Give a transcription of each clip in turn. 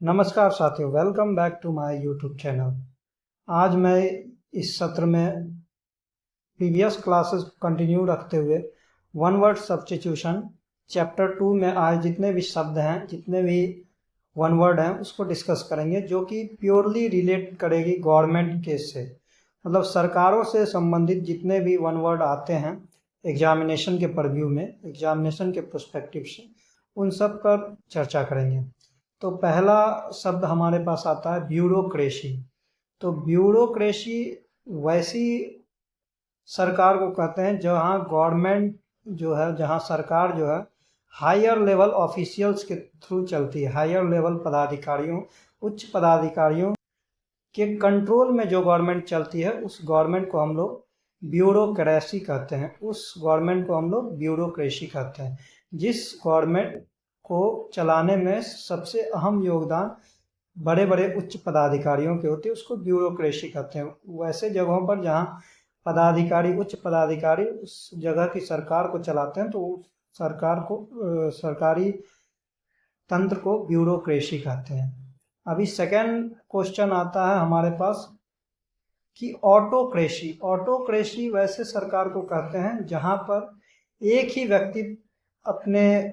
नमस्कार साथियों, welcome back to my YouTube channel. आज मैं इस सत्र में प्रीवियस क्लासेस कंटिन्यू रखते हुए वन वर्ड सब्स्टिट्यूशन चैप्टर 2 में आज जितने भी शब्द हैं, जितने भी वन वर्ड हैं, उसको डिस्कस करेंगे, जो कि प्योरली रिलेट करेगी गवर्नमेंट केस से। मतलब सरकारों से संबंधित जितने भी वन वर्ड आते हैं एग्जामिनेशन के परव्यू में, एग्जामिनेशन के पर्सपेक्टिव से, उन सब पर चर्चा करेंगे। तो पहला शब्द हमारे पास आता है ब्यूरोक्रेसी। तो ब्यूरोक्रेसी वैसी सरकार को कहते हैं जहां गवर्नमेंट जो है, जहां सरकार जो है हायर लेवल ऑफिशियल्स के थ्रू चलती है। हायर लेवल पदाधिकारियों, उच्च पदाधिकारियों के कंट्रोल में जो गवर्नमेंट चलती है, उस गवर्नमेंट को हम लोग ब्यूरोक्रेसी कहते हैं। उस गवर्नमेंट को हम लोग ब्यूरोक्रेसी कहते हैं। जिस गवर्नमेंट को चलाने में सबसे अहम योगदान बड़े बड़े उच्च पदाधिकारियों के होते हैं, उसको ब्यूरोक्रेसी कहते हैं। वैसे जगहों पर जहाँ पदाधिकारी, उच्च पदाधिकारी उस जगह की सरकार को चलाते हैं, तो सरकार को सरकारी तंत्र को ब्यूरोक्रेसी कहते हैं। अभी सेकंड क्वेश्चन आता है हमारे पास कि ऑटोक्रेसी। ऑटोक्रेसी वैसे सरकार को कहते हैं जहाँ पर एक ही व्यक्ति अपने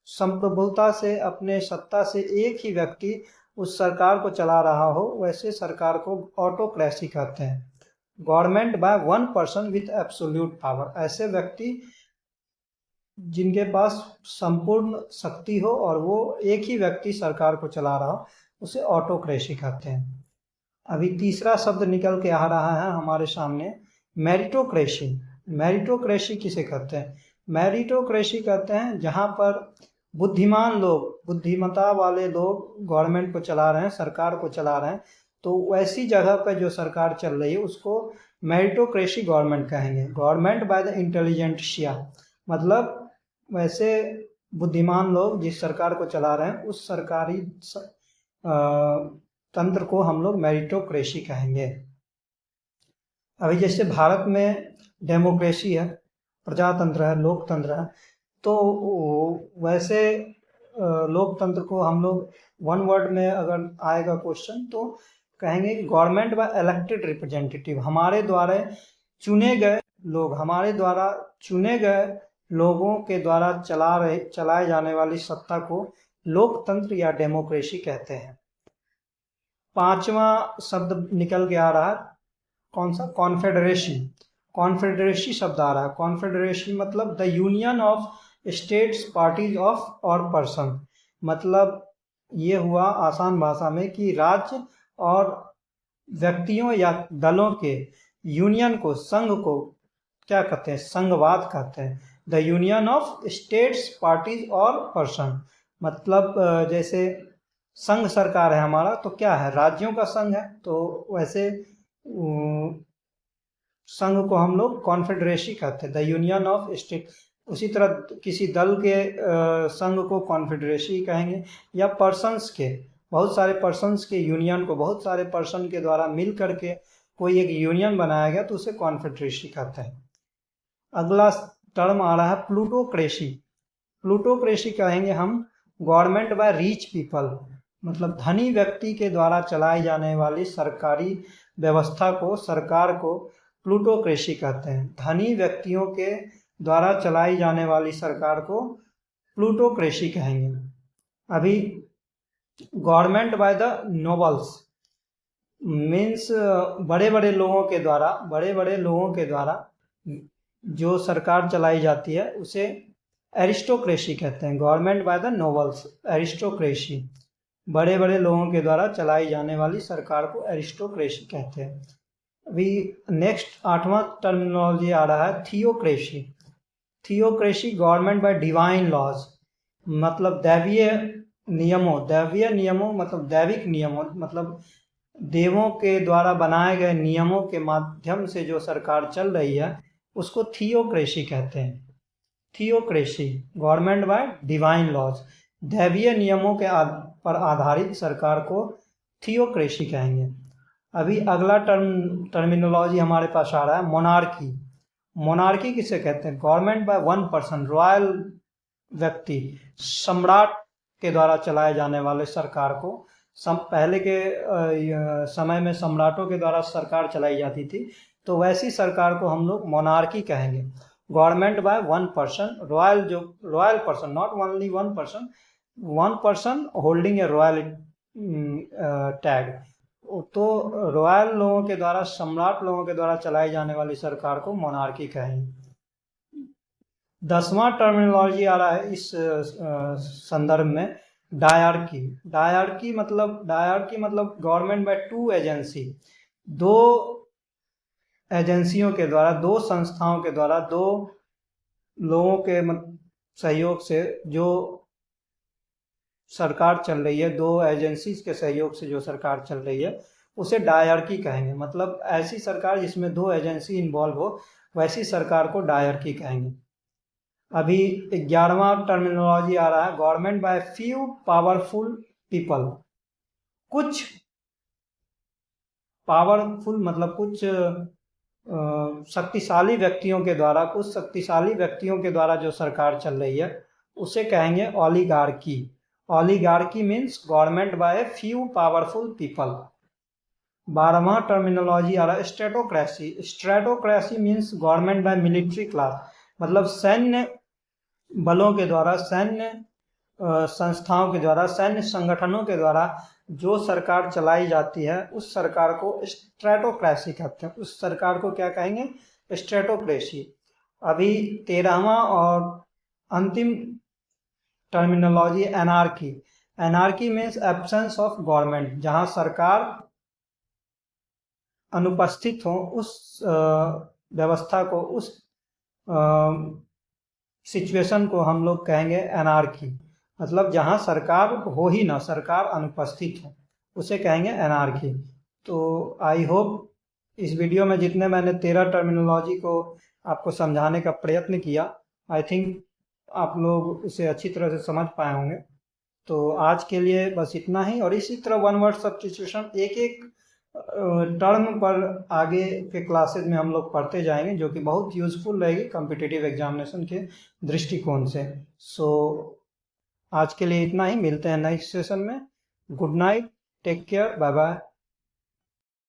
संप्रभुता से, अपने सत्ता से एक ही व्यक्ति उस सरकार को चला रहा हो, वैसे सरकार को ऑटोक्रेसी कहते हैं। Government by one person with absolute power, ऐसे व्यक्ति जिनके पास संपूर्ण शक्ति हो और वो एक ही व्यक्ति सरकार को चला रहा हो, उसे ऑटोक्रेसी कहते हैं। अभी तीसरा शब्द निकल के आ रहा है हमारे सामने, मेरिटोक्रेसी। मेरिटोक्रेसी किसे कहते हैं? मेरिटोक्रेसी कहते हैं जहाँ पर बुद्धिमान लोग, बुद्धिमता वाले लोग गवर्नमेंट को चला रहे हैं, सरकार को चला रहे हैं, तो वैसी जगह पर जो सरकार चल रही है उसको मेरिटोक्रेसी गवर्नमेंट कहेंगे। गवर्नमेंट बाय द इंटेलिजेंशिया, मतलब वैसे बुद्धिमान लोग जिस सरकार को चला रहे हैं, उस सरकारी तंत्र को हम लोग मेरिटोक्रेसी कहेंगे। अभी जैसे भारत में डेमोक्रेसी है, प्रजातंत्र है, लोकतंत्र है, तो वैसे लोकतंत्र को हम लोग वन वर्ड में अगर आएगा क्वेश्चन तो कहेंगे गवर्नमेंट बाय इलेक्टेड रिप्रेजेंटेटिव। हमारे द्वारा चुने गए लोग, हमारे द्वारा चुने गए लोगों के द्वारा चलाए जाने वाली सत्ता को लोकतंत्र या डेमोक्रेसी कहते हैं। पांचवा शब्द निकल के आ रहा है, कौन सा? कॉन्फेडरेसी। कॉन्फेडरेसी शब्द आ रहा है। कॉन्फेडरेसी मतलब the union of states, parties of और पर्सन। मतलब ये हुआ आसान भाषा में कि राज्य और व्यक्तियों या दलों के यूनियन को, संघ को क्या कहते हैं? संघवाद कहते हैं। The union of states, parties और पर्सन। मतलब जैसे संघ सरकार है हमारा, तो क्या है? राज्यों का संघ है, तो वैसे संघ को हम लोग कॉन्फेडरेसी कहते हैं, द यूनियन ऑफ स्टेट। उसी तरह किसी दल के संघ को कॉन्फेडरेसी कहेंगे, या पर्सन्स के, बहुत सारे पर्सन्स के यूनियन को, बहुत सारे पर्सन के द्वारा मिल करके कोई एक यूनियन बनाया गया तो उसे कॉन्फेडरेसी कहते हैं। अगला टर्म आ रहा है प्लूटोक्रेसी। प्लूटोक्रेसी कहेंगे हम गवर्नमेंट बाय रिच पीपल, मतलब धनी व्यक्ति के द्वारा चलाई जाने वाली सरकारी व्यवस्था को, सरकार को प्लूटोक्रेसी कहते हैं। धनी व्यक्तियों के द्वारा चलाई जाने वाली सरकार को प्लूटोक्रेसी कहेंगे। अभी government by the nobles means बड़े बड़े लोगों के द्वारा, बड़े बड़े लोगों के द्वारा जो सरकार चलाई जाती है उसे एरिस्टोक्रेसी कहते हैं। Government by the nobles, aristocracy, बड़े बड़े लोगों के द्वारा चलाई जाने वाली सरकार को एरिस्टोक्रेसी कहते हैं। अभी नेक्स्ट आठवां टर्मिनोलॉजी आ रहा है theocracy. Theocracy government by divine laws, मतलब दैवीय नियमों, दैवीय नियमों मतलब दैविक नियमों, मतलब देवों के द्वारा बनाए गए नियमों के माध्यम से जो सरकार चल रही है उसको थियोक्रेसी कहते हैं। Theocracy government by divine laws, दैवीय नियमों के पर आधारित सरकार को थियोक्रेसी कहेंगे। अभी अगला टर्मिनोलॉजी हमारे पास आ रहा है मोनार्की। मोनार्की किसे कहते हैं? Government by one person, royal व्यक्ति, सम्राट के द्वारा चलाए जाने वाले सरकार को, पहले के समय में सम्राटों के द्वारा सरकार चलाई जाती थी, तो वैसी सरकार को हम लोग मोनार्की कहेंगे। Government by one person, royal person, not only one person holding A royal tag. तो रॉयल लोगों के द्वारा, सम्राट लोगों के द्वारा चलाई जाने वाली सरकार को मोनार्की कहेंगे। 10वां टर्मिनोलॉजी आ रहा है इस संदर्भ में, डायरकी। डायरकी मतलब गवर्नमेंट बाय टू एजेंसी, दो एजेंसियों के द्वारा, दो संस्थाओं के द्वारा, दो लोगों के सहयोग से जो सरकार चल रही है, दो एजेंसीज के सहयोग से जो सरकार चल रही है, उसे डायरकी कहेंगे। मतलब ऐसी सरकार जिसमें दो एजेंसी इन्वॉल्व हो, वैसी सरकार को डायरकी कहेंगे। अभी 11वां टर्मिनोलॉजी आ रहा है, government by few powerful people. कुछ पावरफुल मतलब कुछ शक्तिशाली व्यक्तियों के द्वारा जो सरकार चल रही है, उसे कहेंगे oligarchy. Oligarchy means government by few powerful people. 12वां टर्मिनोलॉजी आ रहा है, stratocracy. Stratocracy means government by military class, मतलब सैन्य बलों के द्वारा, सैन्य संस्थाओं के द्वारा, सैन्य संगठनों के द्वारा जो सरकार चलाई जाती है, उस सरकार को स्ट्रेटोक्रेसी कहते हैं। उस सरकार को क्या कहेंगे? स्ट्रेटोक्रेसी। अभी 13वां और अंतिम terminology anarchy. Anarchy means absence of government, जहां सरकार अनुपस्थित हो, उस व्यवस्था को, उस सिचुएशन को हम लोग कहेंगे एनार्की। मतलब जहां सरकार हो ही ना, सरकार अनुपस्थित हो, उसे कहेंगे एनार्की। तो आई होप इस वीडियो में जितने मैंने 13 टर्मिनोलॉजी को आपको समझाने का प्रयत्न किया, आई थिंक आप लोग उसे अच्छी तरह से समझ पाए होंगे। तो आज के लिए बस इतना ही, और इसी तरह वन वर्ड सब्स्टिट्यूशन एक एक टर्म पर आगे के क्लासेज में हम लोग पढ़ते जाएंगे, जो कि बहुत यूजफुल रहेगी कॉम्पिटिटिव एग्जामिनेशन के दृष्टिकोण से। सो आज के लिए इतना ही, मिलते हैं नेक्स्ट सेशन में। Good night, take care, bye bye.